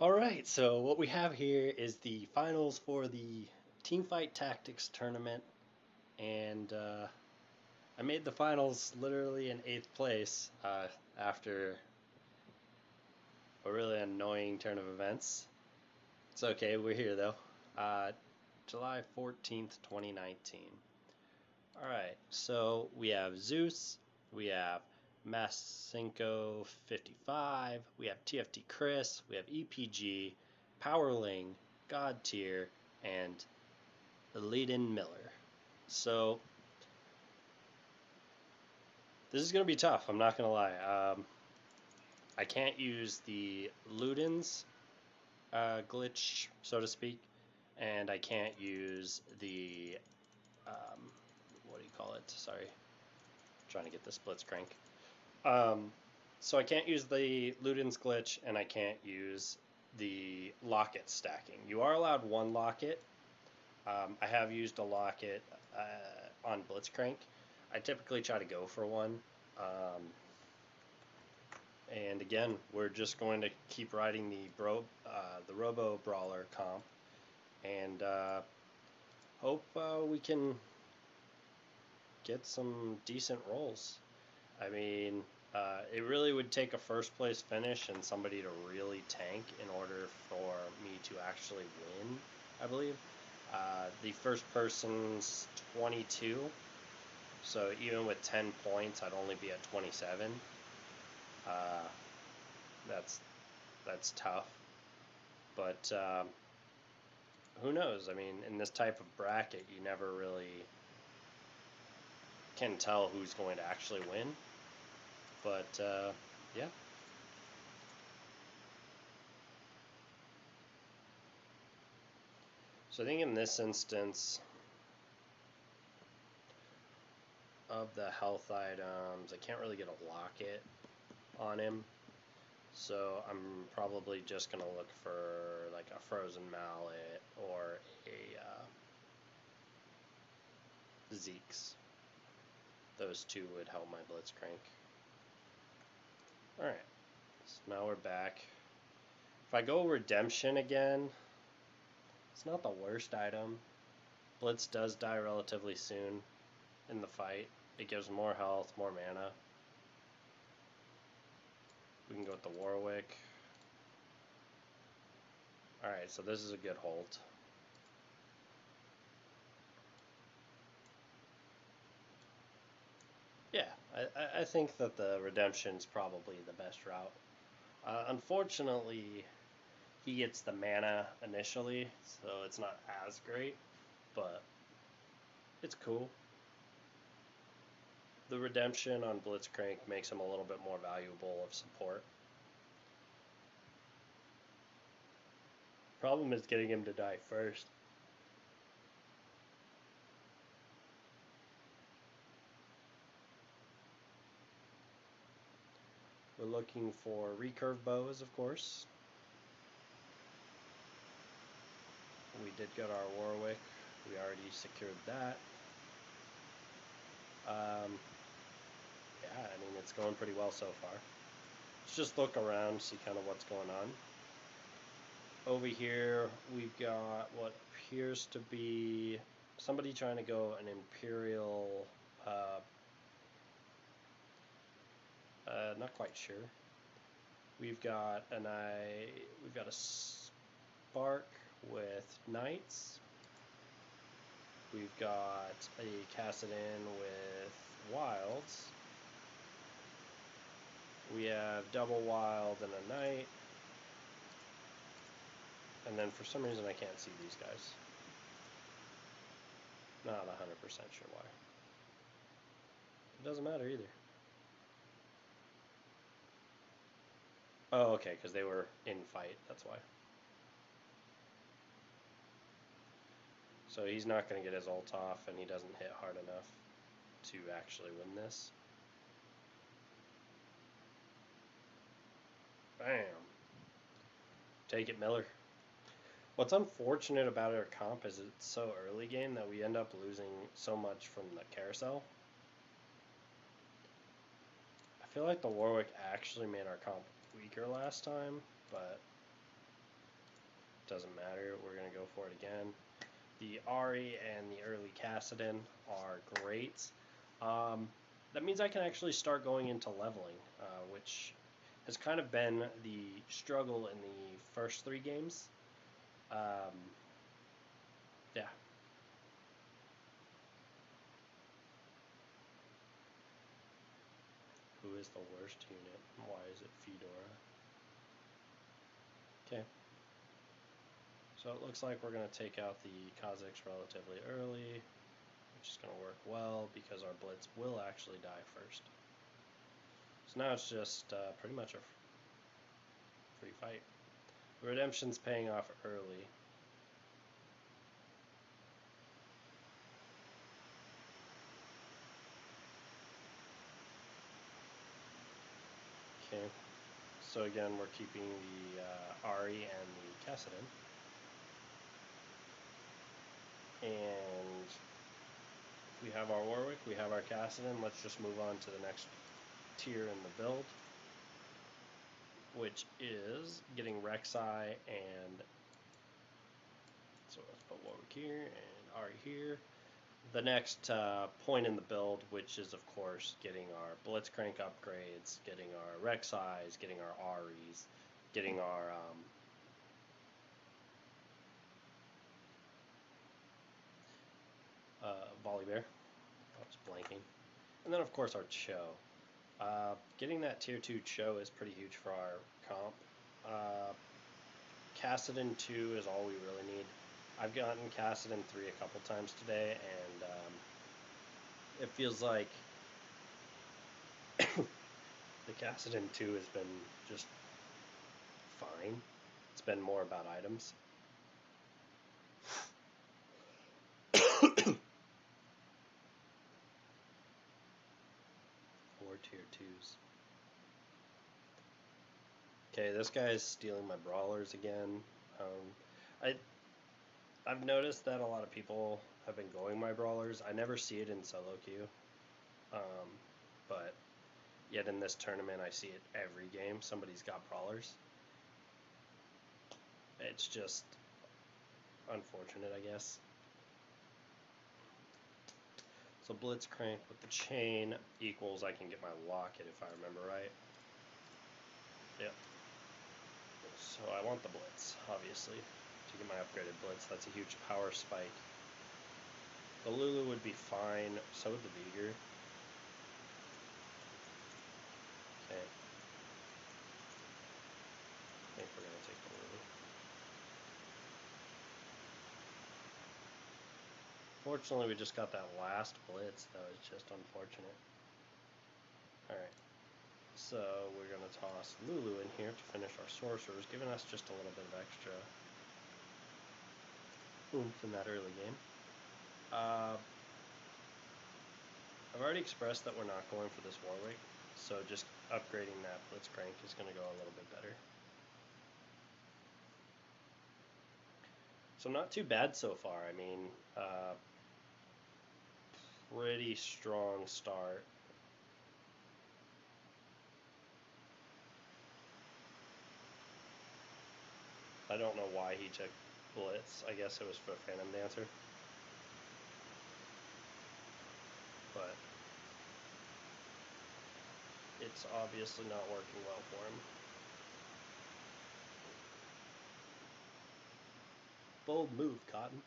All right, so what we have here is the finals for the Teamfight Tactics tournament, and I made the finals literally in 8th place after a really annoying turn of events. It's okay, we're here though. July 14th, 2019. All right, so we have Zeus, we have Masenko 55, we have TFT Chris, we have EPG, Powerling, God Tier, and Leiden Miller. So this is going to be tough, I'm not going to lie. I can't use the Ludens glitch, so to speak, and I can't use the, what do you call it? Sorry, I'm trying to get the splits crank. So I can't use the Ludens glitch, and I can't use the locket stacking. You are allowed one locket. I have used a locket on Blitzcrank. I typically try to go for one. And again, we're just going to keep riding the Robo Brawler comp, and hope we can get some decent rolls. I mean, it really would take a first place finish and somebody to really tank in order for me to actually win, I believe. The first person's 22, so even with 10 points, I'd only be at 27. That's tough, but who knows? I mean, in this type of bracket, you never really can tell who's going to actually win. But yeah. So I think in this instance of the health items, I can't really get a locket on him. So I'm probably just going to look for like a frozen mallet or a Zeke's. Those two would help my Blitzcrank. Alright, so now we're back. If I go Redemption again, it's not the worst item. Blitz does die relatively soon in the fight. It gives more health, more mana. We can go with the Warwick. Alright, so this is a good hold. Yeah, I think that the Redemption's probably the best route. Unfortunately, he gets the mana initially, so it's not as great, but it's cool. The Redemption on Blitzcrank makes him a little bit more valuable of support. Problem is getting him to die first. We're looking for recurve bows, of course. We did get our Warwick. We already secured that. Yeah, I mean, it's going pretty well so far. Let's just look around, see kind of what's going on. Over here, we've got what appears to be somebody trying to go an Imperial, not quite sure. We've got a Spark with Knights. We've got a Cassidin with Wilds. We have double Wild and a Knight. And then for some reason I can't see these guys. Not 100% sure why. It doesn't matter either. Oh, okay, because they were in fight, that's why. So he's not going to get his ult off, and he doesn't hit hard enough to actually win this. Bam. Take it, Miller. What's unfortunate about our comp is it's so early game that we end up losing so much from the carousel. I feel like the Warwick actually made our comp weaker last time, but doesn't matter. We're going to go for it again. The Ari and the early Kassadin are great. That means I can actually start going into leveling, which has kind of been the struggle in the first 3 games. Yeah. Who is the worst unit? Why is it Fedora? Okay. So it looks like we're going to take out the Kazakhs relatively early, which is going to work well because our Blitz will actually die first. So now it's just pretty much a free fight. The Redemption's paying off early. Okay. So again, we're keeping the Ari and the Kassadin. And we have our Warwick, we have our Kassadin. Let's just move on to the next tier in the build, which is getting Rek'Sai, and so let's put Warwick here and Ari here. The next point in the build, which is of course getting our Blitzcrank upgrades, getting our Rek'Sais, getting our Aries, getting our Volibear. I was blanking. And then of course our Cho. Getting that tier 2 Cho is pretty huge for our comp. Kassadin 2 is all we really need. I've gotten Kassadin 3 a couple times today, and it feels like the Kassadin 2 has been just fine. It's been more about items. 4 tier 2s. Okay, this guy's stealing my brawlers again. I've noticed that a lot of people have been going my brawlers. I never see it in solo queue, but yet in this tournament I see it every game. Somebody's got brawlers. It's just unfortunate, I guess. So Blitzcrank with the chain equals I can get my locket if I remember right. Yep. So I want the Blitz, obviously, to get my upgraded Blitz. That's a huge power spike. The Lulu would be fine, so would the Beager. Okay. I think we're going to take the Lulu. Fortunately, we just got that last Blitz, though. It's just unfortunate. Alright. So we're going to toss Lulu in here to finish our sorcerers, giving us just a little bit of extra oomph in that early game. I've already expressed that we're not going for this Warwick, so just upgrading that Blitzcrank is going to go a little bit better. So not too bad so far. I mean, pretty strong start. I don't know why he took Blitz. I guess it was for Phantom Dancer. But it's obviously not working well for him. Bold move, Cotton.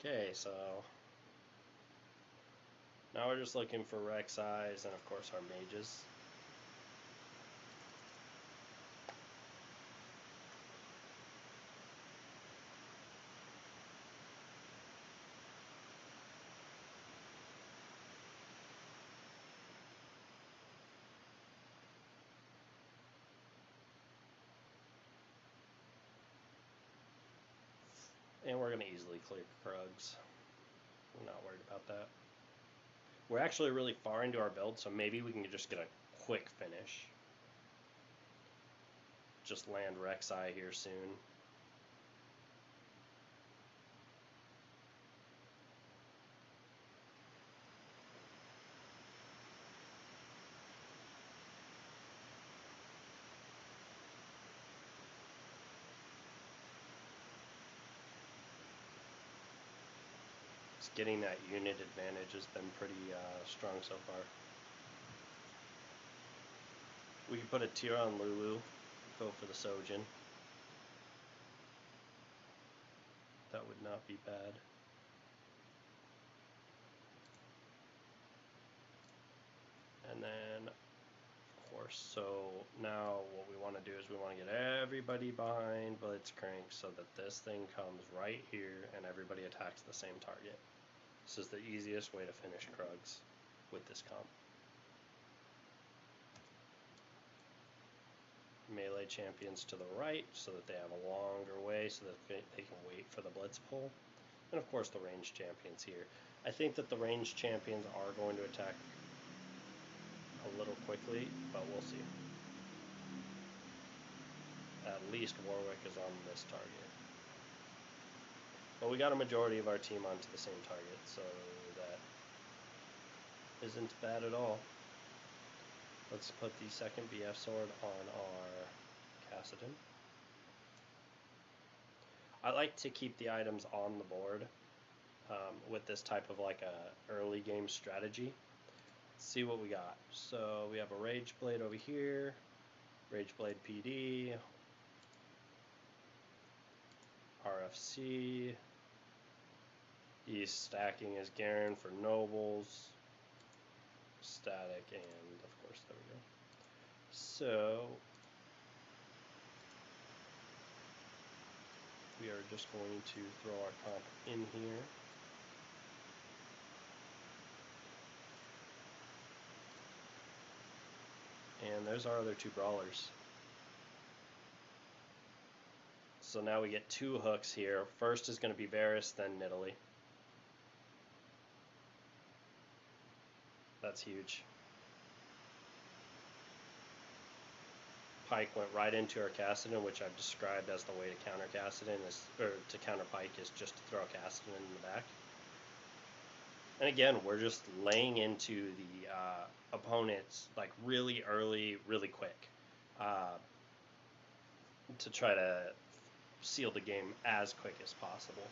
Okay, so now we're just looking for Rek'Sais and of course our mages. And we're going to easily clear Krugs. We're not worried about that. We're actually really far into our build, so maybe we can just get a quick finish. Just land Rek'Sai here soon. getting that unit advantage has been pretty strong so far. We can put a tier on Lulu, go for the Sojin. That would not be bad. And then, of course, so now what we want to do is we want to get everybody behind Blitzcrank so that this thing comes right here and everybody attacks the same target. This is the easiest way to finish Krugs with this comp. Melee champions to the right so that they have a longer way so that they can wait for the blitz pull. And of course the ranged champions here. I think that the ranged champions are going to attack a little quickly, but we'll see. At least Warwick is on this target. But we got a majority of our team onto the same target, so that isn't bad at all. Let's put the second BF sword on our Kassadin. I like to keep the items on the board with this type of like a early game strategy. Let's see what we got. So we have a Rage Blade over here, Rage Blade PD, RFC. He's stacking his Garen for nobles, static, and of course there we go. So we are just going to throw our comp in here. And there's our other two brawlers. So now we get two hooks here. First is going to be Varus, then Nidalee. That's huge. Pike went right into our Kassadin, which I've described as the way to counter Kassadin, or to counter Pike is just to throw Kassadin in the back. And again, we're just laying into the opponents like really early, really quick, to try to seal the game as quick as possible.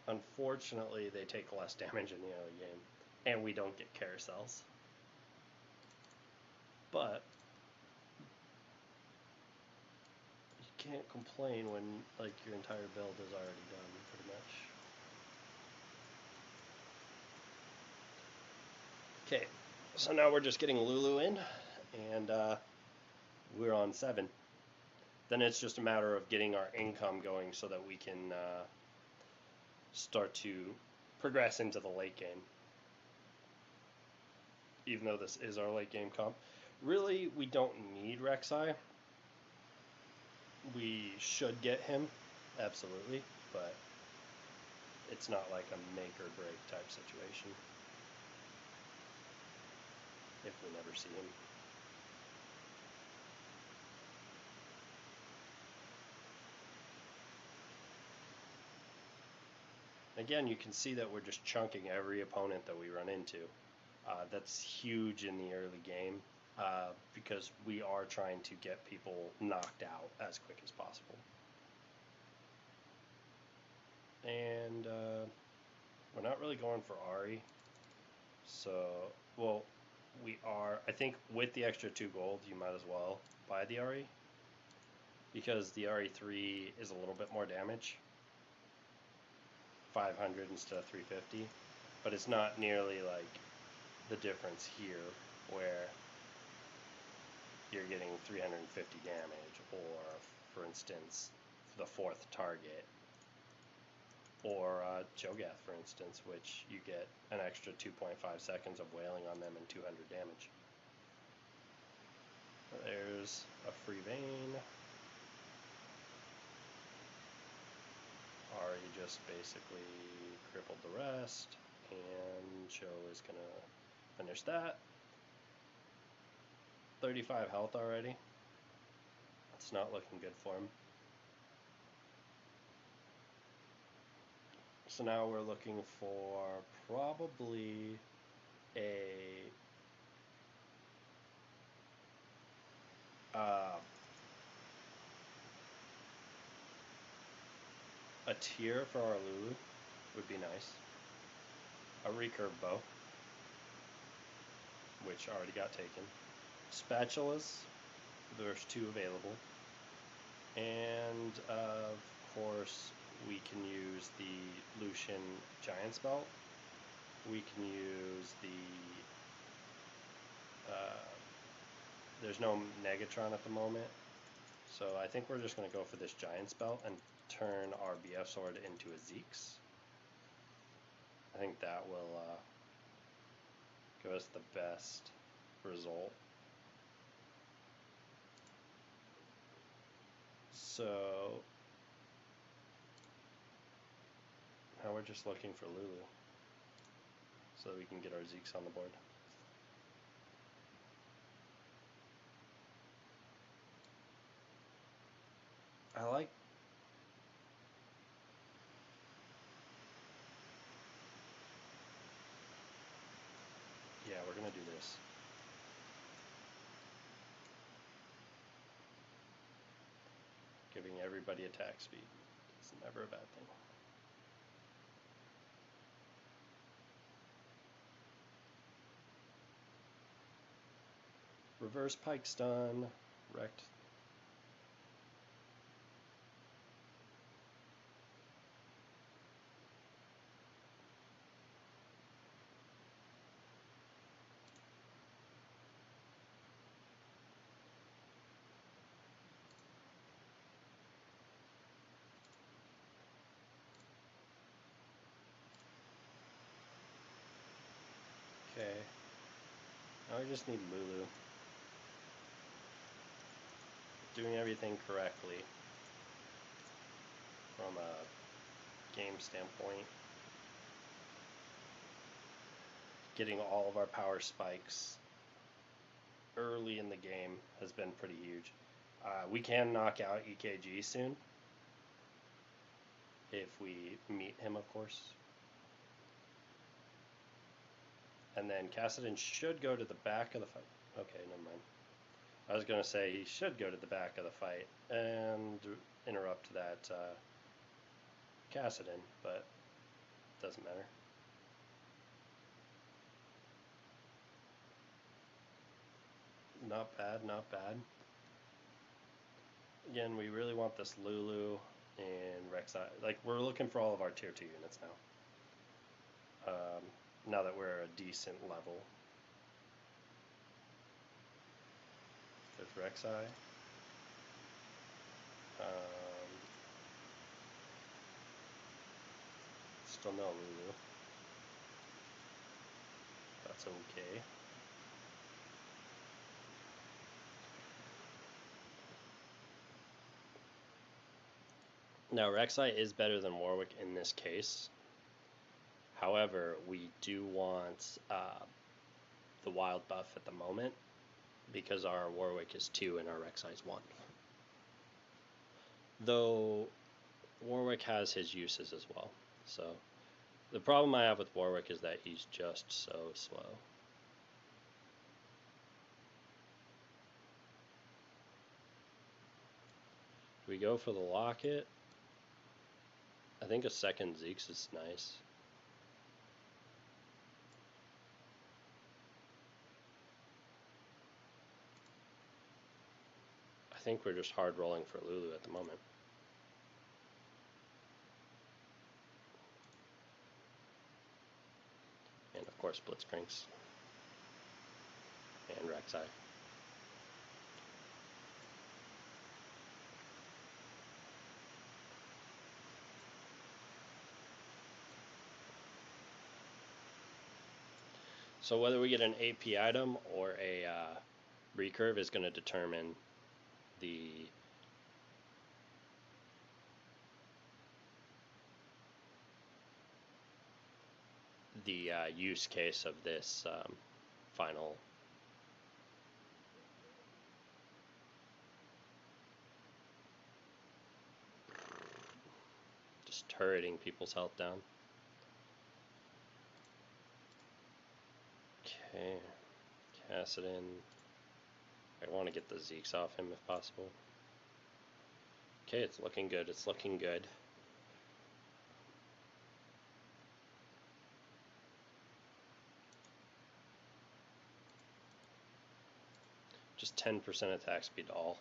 Unfortunately, they take less damage in the early game, and we don't get carousels. But you can't complain when like your entire build is already done, pretty much. Okay, so now we're just getting Lulu in, and we're on 7. Then it's just a matter of getting our income going so that we can start to progress into the late game. Even though this is our late game comp. Really, we don't need Rek'Sai. We should get him, absolutely, but it's not like a make or break type situation if we never see him. Again, you can see that we're just chunking every opponent that we run into. That's huge in the early game because we are trying to get people knocked out as quick as possible. And we're not really going for Ahri. So, well, we are. I think with the extra 2 gold, you might as well buy the Ahri, because the Ahri 3 is a little bit more damage. 500 instead of 350, but it's not nearly like the difference here where you're getting 350 damage, or for instance the 4th target, or Cho'Gath for instance, which you get an extra 2.5 seconds of wailing on them and 200 damage. There's a free vein. Ahri just basically crippled the rest, and Cho is going to finish that. 35 health already. It's not looking good for him. So now we're looking for probably a A tier for our Lulu would be nice. A recurve bow, which already got taken. Spatulas, there's 2 available. And of course, we can use the Lucian Giant's Belt. We can use the there's no Negatron at the moment, so I think we're just going to go for this Giant's Belt and turn our BF Sword into a Zeke's. I think that will give us the best result. So now we're just looking for Lulu so that we can get our Zeke's on the board. I like yeah, we're gonna do this. Giving everybody attack speed is never a bad thing. Reverse Pike Stun, wrecked. Okay, now I just need Lulu. Doing everything correctly from a game standpoint. Getting all of our power spikes early in the game has been pretty huge. We can knock out EKG soon, if we meet him, of course. And then Cassidon should go to the back of the fight. Okay, never mind. I was going to say he should go to the back of the fight and interrupt that Cassidon, but doesn't matter. Not bad, not bad. Again, we really want this Lulu and Rek'Sai. Like, we're looking for all of our tier 2 units now. Now that we're a decent level. There's Rek'Sai. Still no Lulu. That's okay. Now, Rek'Sai is better than Warwick in this case. However, we do want the wild buff at the moment because our Warwick is 2 and our Rek'Sai is 1. Though Warwick has his uses as well. So the problem I have with Warwick is that he's just so slow. Do we go for the locket? I think a second Zeke's is nice. I think we're just hard rolling for Lulu at the moment. And of course Blitzcranks. And Rek'Sai. So whether we get an AP item or a recurve is going to determine the use case of this final just turreting people's health down. Okay, Cassidon. I want to get the Zeke's off him if possible. Okay, it's looking good. It's looking good. Just 10% attack speed all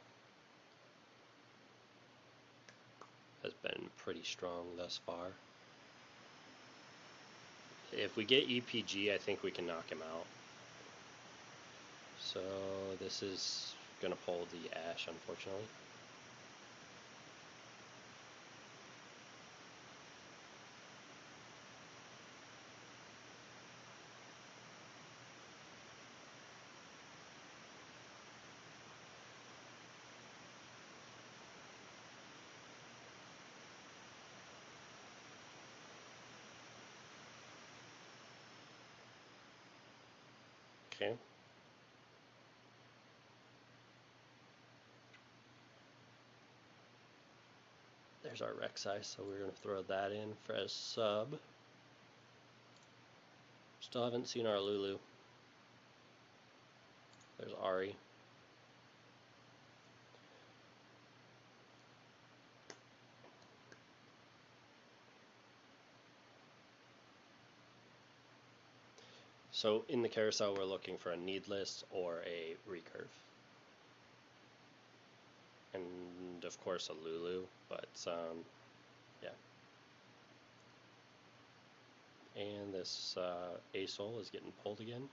has been pretty strong thus far. If we get EPG, I think we can knock him out. So this is going to pull the Ash, unfortunately. Okay. There's our Rek'Sai, so we're going to throw that in for a sub. Still haven't seen our Lulu. There's Ari. So in the carousel, we're looking for a needless or a recurve. And of course a Lulu, but yeah. And this A-Soul is getting pulled again.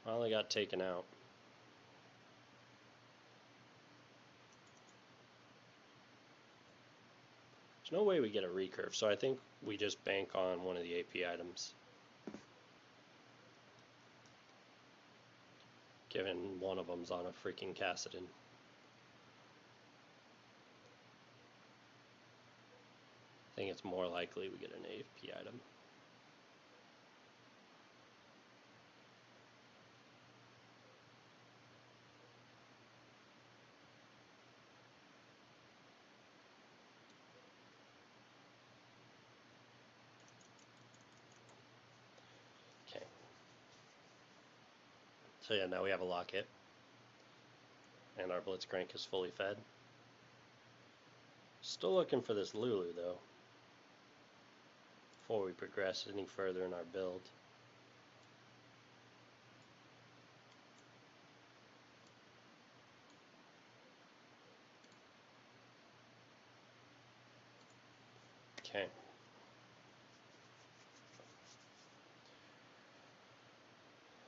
Finally got taken out. There's no way we get a recurve, so I think we just bank on one of the AP items. Given one of them's on a freaking Kassadin. I think it's more likely we get an AP item. Okay. So yeah, now we have a locket. And our Blitzcrank is fully fed. Still looking for this Lulu though, before we progress any further in our build. Okay.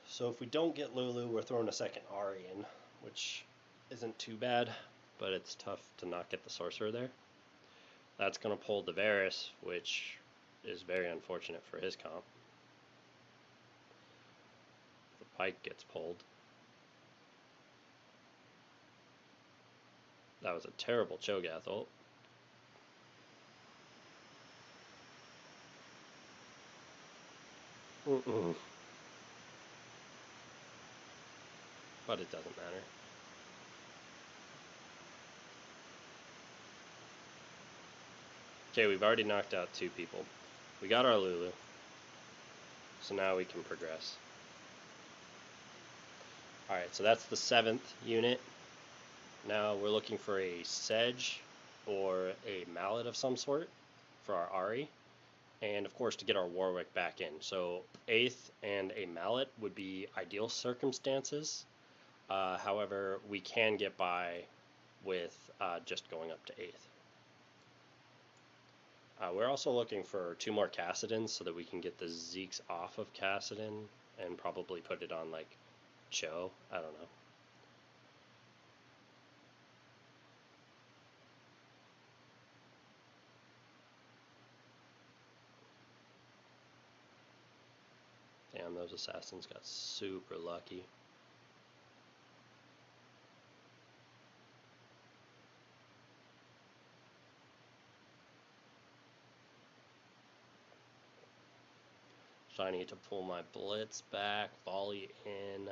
So if we don't get Lulu, we're throwing a second Ari in, which isn't too bad, but it's tough to not get the Sorcerer there. That's going to pull the Varus, which is very unfortunate for his comp. The Pike gets pulled. That was a terrible Cho'Gath ult. But it doesn't matter. Okay, we've already knocked out 2 people. We got our Lulu. So now we can progress. Alright, so that's the 7th unit. Now we're looking for a Sedge or a Mallet of some sort for our Ari. And of course to get our Warwick back in. So 8th and a Mallet would be ideal circumstances. However, we can get by with just going up to 8th. We're also looking for 2 more Kassadins so that we can get the Zeeks off of Kassadin and probably put it on like Cho. I don't know. Damn, those assassins got super lucky. So I need to pull my Blitz back, volley in.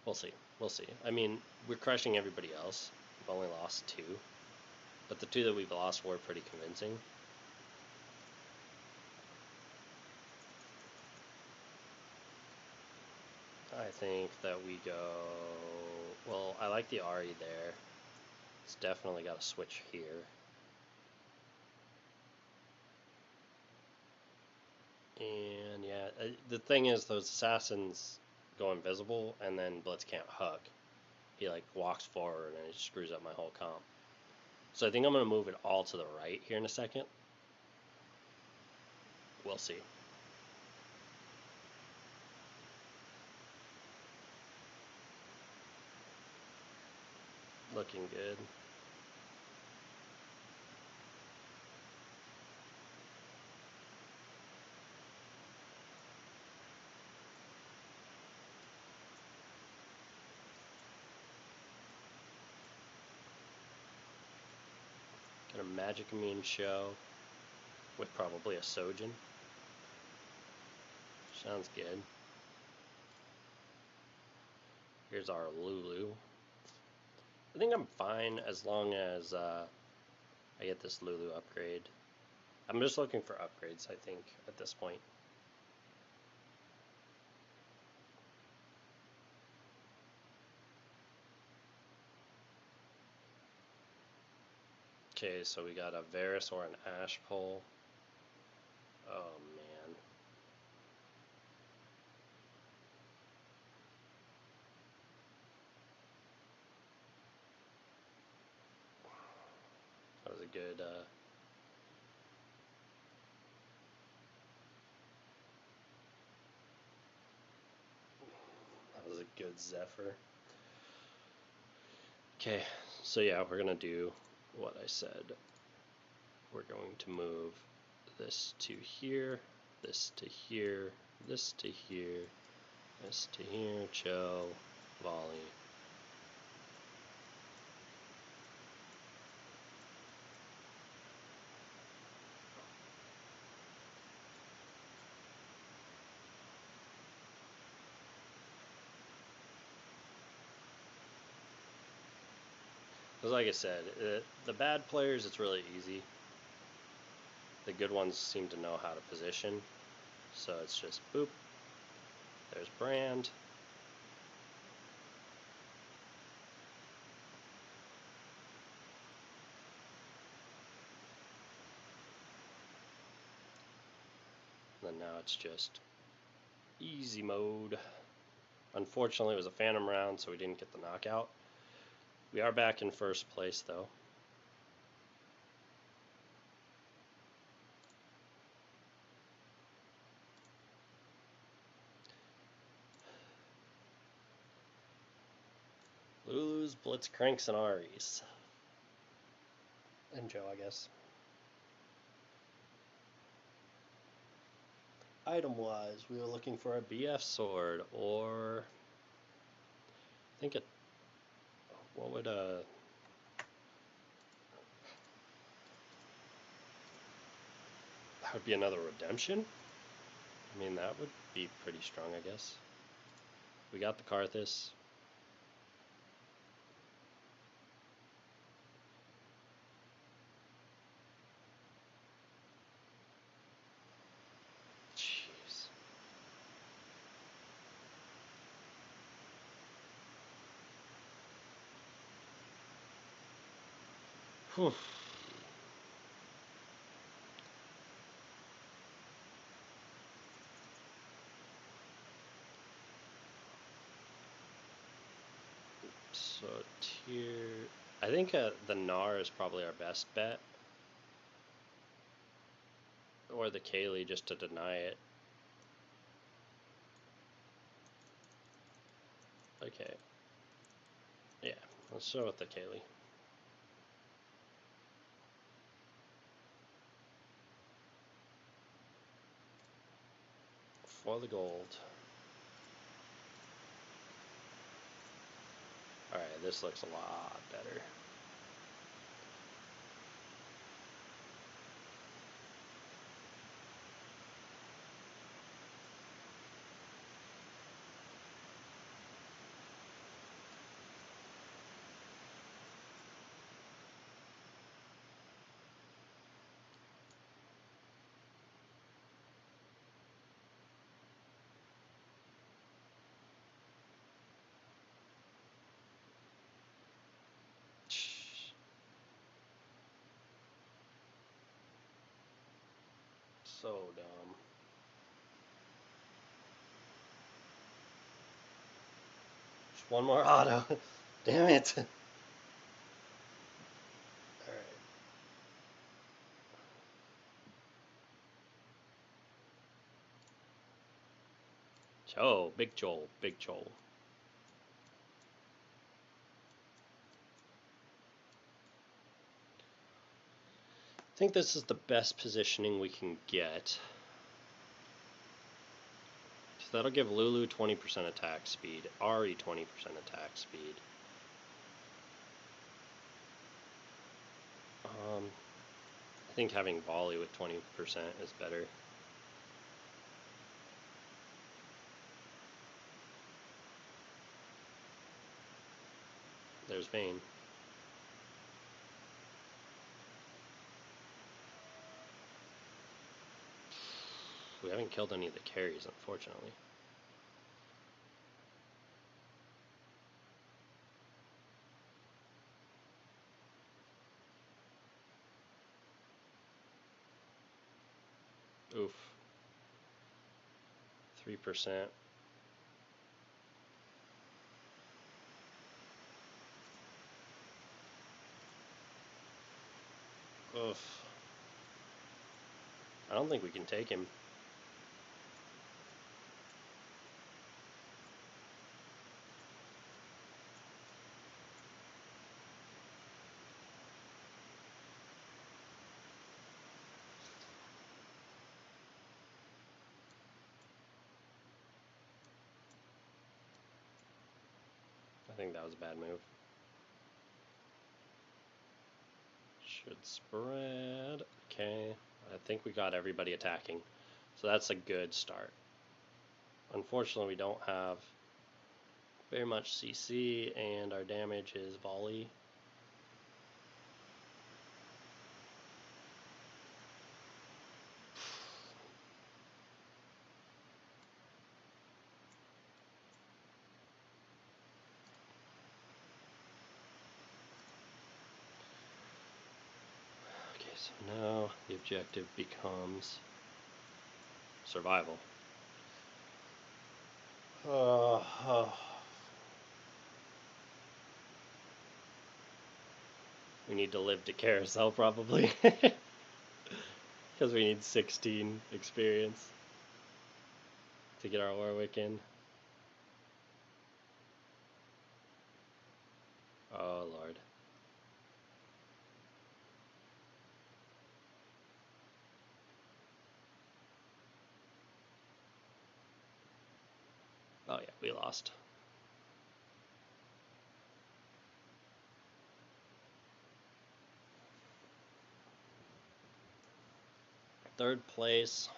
We'll see. We'll see. I mean, we're crushing everybody else, only lost 2. But the 2 that we've lost were pretty convincing. I think that we go... Well, I like the Ari there. It's definitely got to switch here. And yeah, the thing is, those assassins go invisible, and then Blitz can't hook. He like walks forward, and it screws up my whole comp. So I think I'm going to move it all to the right here in a second. We'll see. Looking good. Got a Magic Immune show with probably a Sojin. Sounds good. Here's our Lulu. I think I'm fine as long as I get this Lulu upgrade. I'm just looking for upgrades, I think, at this point. Okay, so we got a Varus or an Ash Pole. Oh, man. That was a good... That was a good Zephyr. Okay, so yeah, we're gonna do what I said. We're going to move this to here, this to here, this to here, this to here, chill, volley. Because like I said, the bad players, it's really easy. The good ones seem to know how to position. So it's just boop. There's Brand. And then now it's just easy mode. Unfortunately, it was a Phantom round, so we didn't get the knockout. We are back in first place, though. Lulu's, Blitzcranks, and Aries. And Joe, I guess. Item-wise, we were looking for a BF sword, or... I think it... What would that would be another redemption? I mean, that would be pretty strong, I guess. We got the Karthus. Jeez. Whew. So tier... I think the Gnar is probably our best bet. Or the Kaylee, just to deny it. Okay. Yeah, let's go with the Kaylee. For the gold. Alright, this looks a lot better. So dumb. Just one more auto. Damn it. Alright. Joe, big Joel, big Joel. I think this is the best positioning we can get. So that'll give Lulu 20% attack speed, Ari 20% attack speed. I think having volley with 20% is better. There's Vayne. We haven't killed any of the carries, unfortunately. Oof. 3%. Oof. I don't think we can take him. I think that was a bad move. Should spread. Okay. I think we got everybody attacking. So that's a good start. Unfortunately, we don't have very much CC, and our damage is volley. Okay, so now the objective becomes survival. We need to live to carousel probably. Because we need 16 experience to get our Warwick in. Oh lord. Oh yeah, we lost. Third place,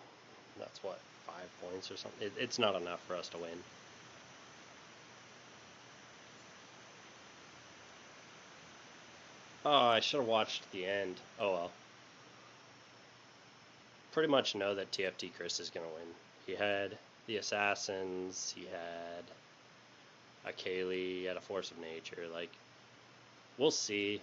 that's what, 5 points or something? It's not enough for us to win. Oh, I should have watched the end. Oh well. Pretty much know that TFT Chris is going to win. He had the Assassins, he had a Kaylee, he had a Force of Nature. Like, we'll see.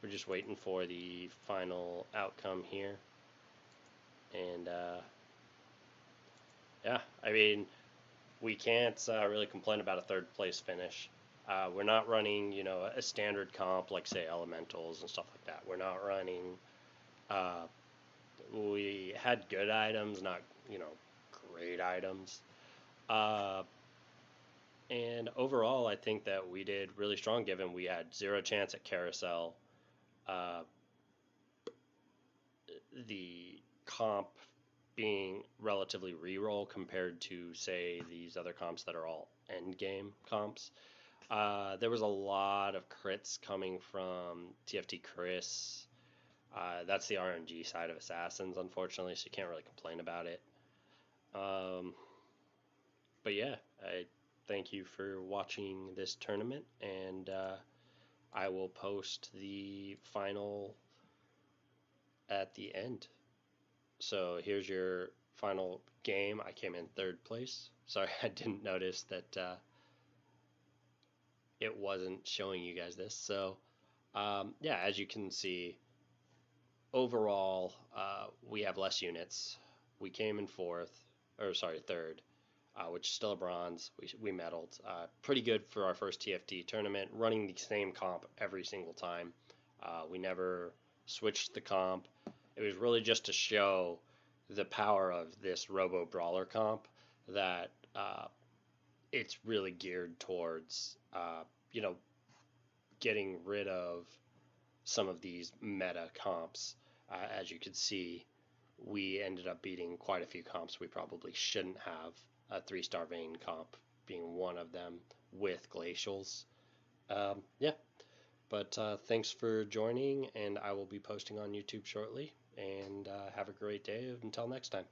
We're just waiting for the final outcome here. And, yeah, I mean, we can't really complain about a third place finish. We're not running, you know, a standard comp like, say, Elementals and stuff like that. We're not running, we had good items, not, you know, great items. And overall, I think that we did really strong given we had 0 chance at carousel. The comp being relatively reroll compared to, say, these other comps that are all end game comps. There was a lot of crits coming from TFT Chris. That's the RNG side of Assassins, unfortunately, so you can't really complain about it. But yeah, I thank you for watching this tournament, and I will post the final at the end. So here's your final game. I came in 3rd place. Sorry, I didn't notice that it wasn't showing you guys this. So yeah, as you can see, overall, we have less units. We came in third, which is still a bronze. We medaled. Pretty good for our first TFT tournament, running the same comp every single time. We never switched the comp. It was really just to show the power of this Robo Brawler comp that it's really geared towards, you know, getting rid of some of these meta comps. As you could see, we ended up beating quite a few comps we probably shouldn't have. A 3-star vein comp being one of them with glacials. Yeah, but thanks for joining, and I will be posting on YouTube shortly. And have a great day until next time.